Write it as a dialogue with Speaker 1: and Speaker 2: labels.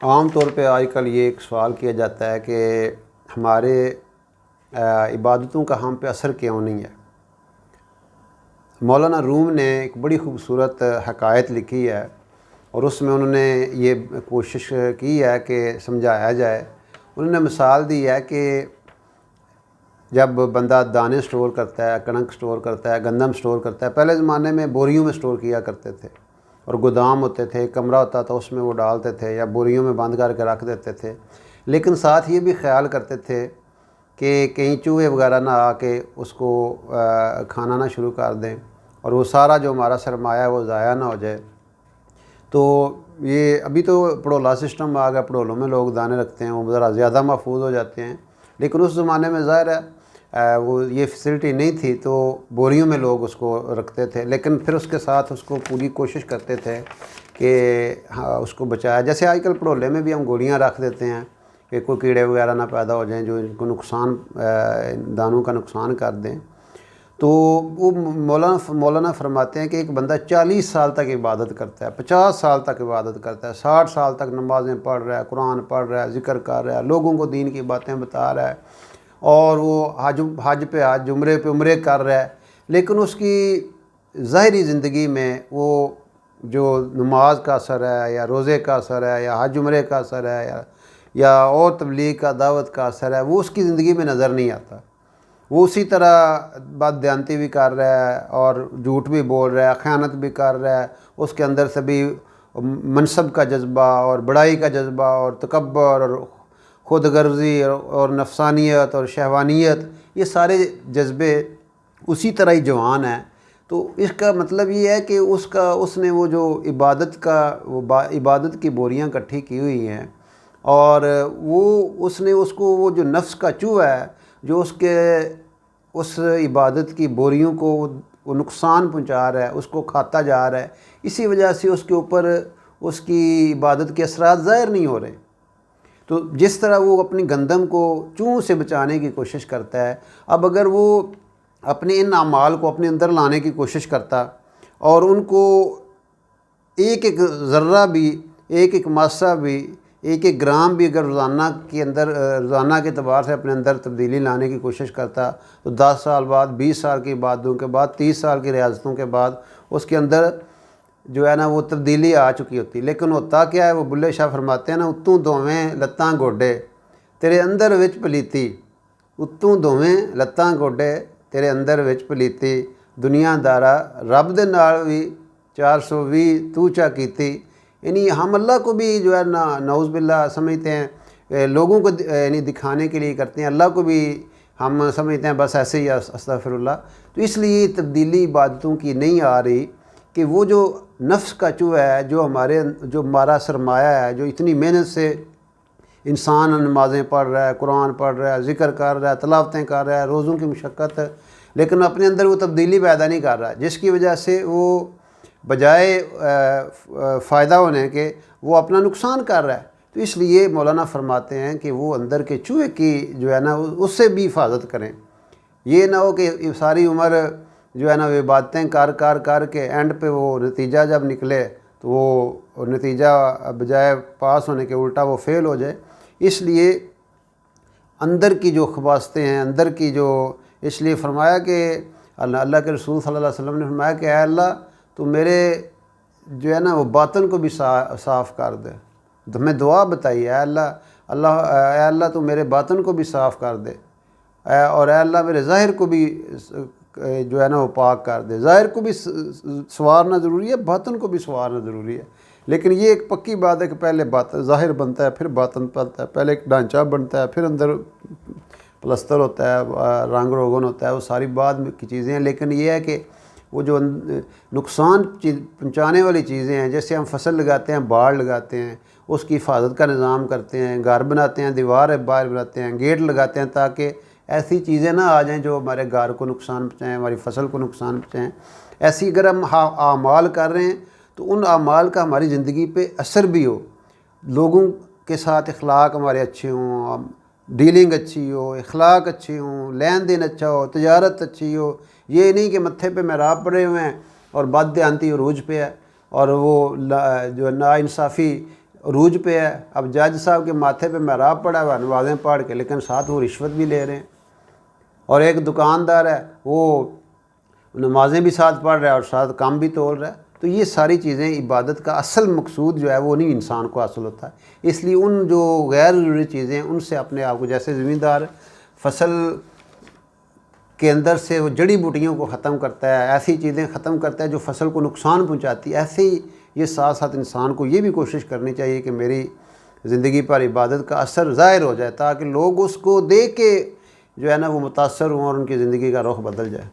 Speaker 1: عام طور پہ آج کل یہ ایک سوال کیا جاتا ہے کہ ہمارے عبادتوں کا ہم پہ اثر کیوں نہیں ہے۔ مولانا روم نے ایک بڑی خوبصورت حکایت لکھی ہے اور اس میں انہوں نے یہ کوشش کی ہے کہ سمجھایا جائے۔ انہوں نے مثال دی ہے کہ جب بندہ دانے سٹور کرتا ہے، کنک سٹور کرتا ہے، گندم سٹور کرتا ہے، پہلے زمانے میں بوریوں میں سٹور کیا کرتے تھے اور گودام ہوتے تھے، کمرہ ہوتا تھا، اس میں وہ ڈالتے تھے یا بوریوں میں بند کر کے رکھ دیتے تھے۔ لیکن ساتھ یہ بھی خیال کرتے تھے کہ کہیں چوہے وغیرہ نہ آ کے اس کو کھانا نہ شروع کر دیں اور وہ سارا جو ہمارا سرمایہ ہے وہ ضائع نہ ہو جائے۔ تو یہ ابھی تو پڑولا سسٹم آ گیا، پڑولوں میں لوگ دانے رکھتے ہیں، وہ ذرا زیادہ محفوظ ہو جاتے ہیں۔ لیکن اس زمانے میں ظاہر ہے وہ یہ فیسلٹی نہیں تھی تو بوریوں میں لوگ اس کو رکھتے تھے، لیکن پھر اس کے ساتھ اس کو پوری کوشش کرتے تھے کہ اس کو بچایا۔ جیسے آج کل پڑولے میں بھی ہم گولیاں رکھ دیتے ہیں کہ کوئی کیڑے وغیرہ نہ پیدا ہو جائیں جو ان کو نقصان دانوں کا نقصان کر دیں۔ تو وہ مولانا فرماتے ہیں کہ ایک بندہ 40 سال تک عبادت کرتا ہے، 50 سال تک عبادت کرتا ہے، 60 سال تک نمازیں پڑھ رہا ہے، قرآن پڑھ رہا ہے، ذکر کر رہا ہے، لوگوں کو دین کی باتیں بتا رہا ہے اور وہ حج پہ حج، عمرے پہ عمرے کر رہا ہے، لیکن اس کی ظاہری زندگی میں وہ جو نماز کا اثر ہے یا روزے کا اثر ہے یا حج عمرے کا اثر ہے یا اور تبلیغ کا دعوت کا اثر ہے وہ اس کی زندگی میں نظر نہیں آتا۔ وہ اسی طرح بد دیانتی بھی کر رہا ہے اور جھوٹ بھی بول رہا ہے، خیانت بھی کر رہا ہے، اس کے اندر سے بھی منصب کا جذبہ اور بڑائی کا جذبہ اور تکبر اور خود غرضی اور نفسانیت اور شہوانیت، یہ سارے جذبے اسی طرح ہی جوان ہیں۔ تو اس کا مطلب یہ ہے کہ اس نے وہ جو عبادت کی بوریاں اکٹھی کی ہوئی ہیں اور اس نے اس کو وہ جو نفس کا چوہا ہے جو اس عبادت کی بوریوں کو وہ نقصان پہنچا رہا ہے، اس کو کھاتا جا رہا ہے، اسی وجہ سے اس کے اوپر اس کی عبادت کے اثرات ظاہر نہیں ہو رہے۔ تو جس طرح وہ اپنی گندم کو چوہوں سے بچانے کی کوشش کرتا ہے، اب اگر وہ اپنے ان اعمال کو اپنے اندر لانے کی کوشش کرتا اور ان کو ایک ایک ذرہ بھی، ایک ایک ماسہ بھی، ایک ایک گرام بھی اگر روزانہ کے اعتبار سے اپنے اندر تبدیلی لانے کی کوشش کرتا تو 10 سال بعد، 20 سال کی عبادتوں کے بعد، 30 سال کی ریاضتوں کے بعد اس کے اندر جو ہے نا وہ تبدیلی آ چکی ہوتی۔ لیکن ہوتا کیا ہے، وہ بلے شاہ فرماتے ہیں نا، اتوں دوویں لتاں گوڈے تیرے اندر وچ پلیتی، اتوں دوویں لتاں گوڈے تیرے اندر وچ پلیتی، دنیا دارا رب دے نال بھی 420 تو چا کیتی۔ یعنی ہم اللہ کو بھی جو ہے نا نعوذ باللہ سمجھتے ہیں، لوگوں کو یعنی دکھانے کے لیے کرتے ہیں، اللہ کو بھی ہم سمجھتے ہیں بس ایسے ہی استغفر اللہ۔ تو اس لیے تبدیلی عبادتوں کی نہیں آ رہی کہ وہ جو نفس کا چوہا ہے، جو ہمارا سرمایہ ہے، جو اتنی محنت سے انسان نمازیں پڑھ رہا ہے، قرآن پڑھ رہا ہے، ذکر کر رہا ہے، تلاوتیں کر رہا ہے، روزوں کی مشقت، لیکن اپنے اندر وہ تبدیلی پیدا نہیں کر رہا، جس کی وجہ سے وہ بجائے فائدہ ہونے کے وہ اپنا نقصان کر رہا ہے۔ تو اس لیے مولانا فرماتے ہیں کہ وہ اندر کے چوہے کی جو ہے نا اس سے بھی حفاظت کریں۔ یہ نہ ہو کہ ساری عمر جو ہے نا وہ عبادتیں کر کے اینڈ پہ وہ نتیجہ جب نکلے تو وہ نتیجہ بجائے پاس ہونے کے الٹا وہ فیل ہو جائے۔ اس لیے اندر کی جو خباستیں ہیں، اندر کی جو، اس لیے فرمایا کہ اللہ کے رسول صلی اللہ علیہ وسلم نے فرمایا کہ اے اللہ تو میرے جو ہے نا وہ باطن کو بھی صاف کر دے۔ ہمیں دعا بتائی، اے اللہ تو میرے باطن کو بھی صاف کر دے، اور اے اللہ میرے ظاہر کو بھی جو ہے نا وہ پاک کر دے۔ ظاہر کو بھی سنوارنا ضروری ہے، باطن کو بھی سنوارنا ضروری ہے، لیکن یہ ایک پکی بات ہے کہ پہلے ظاہر بنتا ہے پھر باطن بنتا ہے، پہلے ایک ڈھانچہ بنتا ہے پھر اندر پلستر ہوتا ہے، رنگ روغن ہوتا ہے، وہ ساری بعد کی چیزیں ہیں۔ لیکن یہ ہے کہ وہ جو نقصان پہنچانے والی چیزیں ہیں، جیسے ہم فصل لگاتے ہیں، باڑ لگاتے ہیں، اس کی حفاظت کا نظام کرتے ہیں، گھر بناتے ہیں، دیوار باہر بناتے ہیں، گیٹ لگاتے ہیں تاکہ ایسی چیزیں نہ آ جائیں جو ہمارے گھر کو نقصان پہنچائیں، ہماری فصل کو نقصان پہنچائیں۔ ایسی اگر ہم اعمال کر رہے ہیں تو ان اعمال کا ہماری زندگی پہ اثر بھی ہو، لوگوں کے ساتھ اخلاق ہمارے اچھے ہوں، ڈیلنگ اچھی ہو، اخلاق اچھے ہوں، لین دین اچھا ہو، تجارت اچھی ہو۔ یہ نہیں کہ متھے پہ محراب پڑے ہوئے ہیں اور بد دیانتی عروج پہ ہے اور وہ جو ناانصافی عروج پہ ہے. اب جج صاحب کے ماتھے پہ محراب پڑا ہوا ہے نمازیں پڑھ کے، لیکن ساتھ وہ رشوت بھی لے رہے ہیں. اور ایک دکاندار ہے وہ نمازیں بھی ساتھ پڑھ رہا ہے اور ساتھ کام بھی تول رہا ہے. تو یہ ساری چیزیں عبادت کا اصل مقصود جو ہے وہ نہیں انسان کو حاصل ہوتا ہے. اس لیے ان جو غیر ضروری چیزیں ہیں ان سے اپنے آپ کو، جیسے زمیندار فصل کے اندر سے وہ جڑی بوٹیوں کو ختم کرتا ہے، ایسی چیزیں ختم کرتا ہے جو فصل کو نقصان پہنچاتی ہے، ایسے ہی یہ ساتھ ساتھ انسان کو یہ بھی کوشش کرنی چاہیے کہ میری زندگی پر عبادت کا اثر ظاہر ہو جائے، تاکہ لوگ اس کو دیکھ کے جو ہے نا وہ متاثر ہوں اور ان کی زندگی کا رخ بدل جائے.